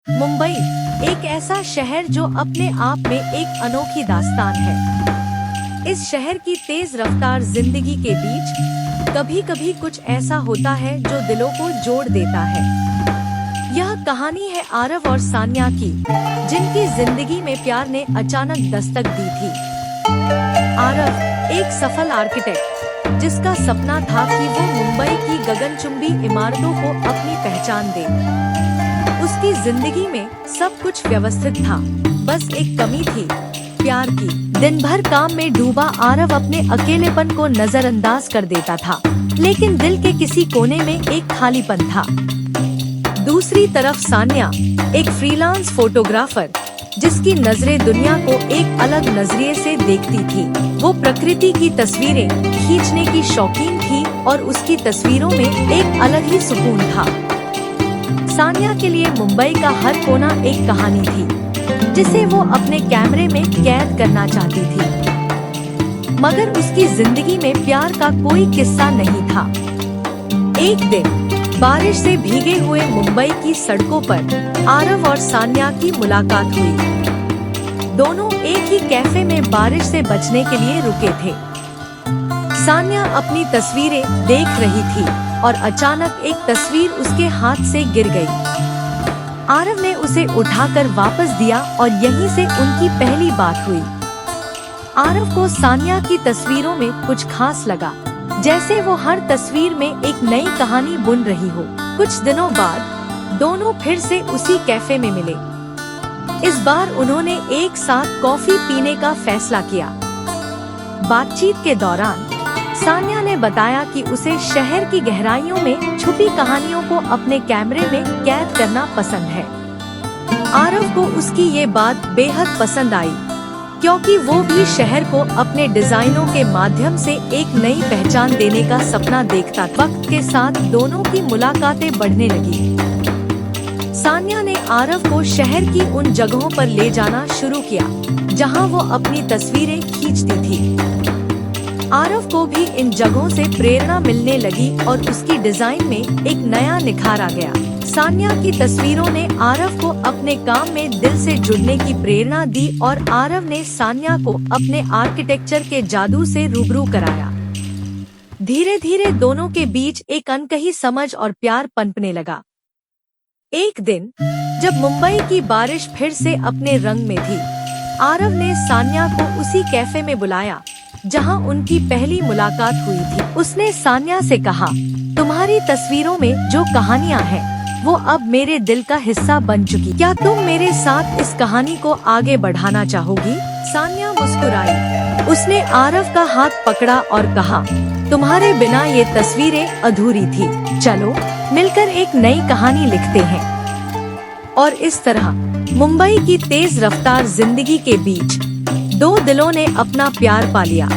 मुंबई एक ऐसा शहर जो अपने आप में एक अनोखी दास्तान है। इस शहर की तेज रफ्तार जिंदगी के बीच कभी कभी कुछ ऐसा होता है जो दिलों को जोड़ देता है। यह कहानी है आरव और सान्या की, जिनकी जिंदगी में प्यार ने अचानक दस्तक दी थी। आरव एक सफल आर्किटेक्ट, जिसका सपना था कि वो मुंबई की गगनचुंबी इमारतों को अपनी पहचान दे। उसकी जिंदगी में सब कुछ व्यवस्थित था, बस एक कमी थी, प्यार की। दिन भर काम में डूबा आरव अपने अकेलेपन को नजरअंदाज कर देता था, लेकिन दिल के किसी कोने में एक खालीपन था। दूसरी तरफ सान्या, एक फ्रीलांस फोटोग्राफर, जिसकी नजरें दुनिया को एक अलग नजरिए से देखती थी। वो प्रकृति की तस्वीरें खींचने की शौकीन थी और उसकी तस्वीरों में एक अलग ही सुकून था। सान्या के लिए मुंबई का हर कोना एक कहानी थी, जिसे वो अपने कैमरे में कैद करना चाहती थी। मगर उसकी जिंदगी में प्यार का कोई किस्सा नहीं था। एक दिन बारिश से भीगे हुए मुंबई की सड़कों पर आरव और सान्या की मुलाकात हुई। दोनों एक ही कैफे में बारिश से बचने के लिए रुके थे। सान्या अपनी तस्वीरें देख रही थी और अचानक एक तस्वीर उसके हाथ से गिर गई। आरव ने उसे उठाकर वापस दिया और यहीं से उनकी पहली बात हुई। आरव को सान्या की तस्वीरों में कुछ खास लगा, जैसे वो हर तस्वीर में एक नई कहानी बुन रही हो। कुछ दिनों बाद दोनों फिर से उसी कैफे में मिले। इस बार उन्होंने एक साथ कॉफी पीने का फैसला किया। बातचीत के दौरान सान्या ने बताया कि उसे शहर की गहराइयों में छुपी कहानियों को अपने कैमरे में कैद करना पसंद है। आरव को उसकी ये बात बेहद पसंद आई, क्योंकि वो भी शहर को अपने डिजाइनों के माध्यम से एक नई पहचान देने का सपना देखता था। वक्त के साथ दोनों की मुलाकातें बढ़ने लगी। सान्या ने आरव को शहर की उन जगहों पर ले जाना शुरू किया, जहां वो अपनी तस्वीरें खींचती थी। आरव को भी इन जगहों से प्रेरणा मिलने लगी और उसकी डिजाइन में एक नया निखार आ गया। सान्या की तस्वीरों ने आरव को अपने काम में दिल से जुड़ने की प्रेरणा दी और आरव ने सान्या को अपने आर्किटेक्चर के जादू से रूबरू कराया। धीरे धीरे दोनों के बीच एक अनकही समझ और प्यार पनपने लगा। एक दिन जब मुंबई की बारिश फिर से अपने रंग में थी, आरव ने सान्या को उसी कैफे में बुलाया जहां उनकी पहली मुलाकात हुई थी। उसने सान्या से कहा, तुम्हारी तस्वीरों में जो कहानियां हैं, वो अब मेरे दिल का हिस्सा बन चुकी। क्या तुम मेरे साथ इस कहानी को आगे बढ़ाना चाहोगी? सान्या मुस्कुराई। उसने आरव का हाथ पकड़ा और कहा, तुम्हारे बिना ये तस्वीरें अधूरी थी। चलो मिलकर एक नई कहानी लिखते हैं। और इस तरह मुंबई की तेज रफ्तार जिंदगी के बीच दो दिलों ने अपना प्यार पा लिया।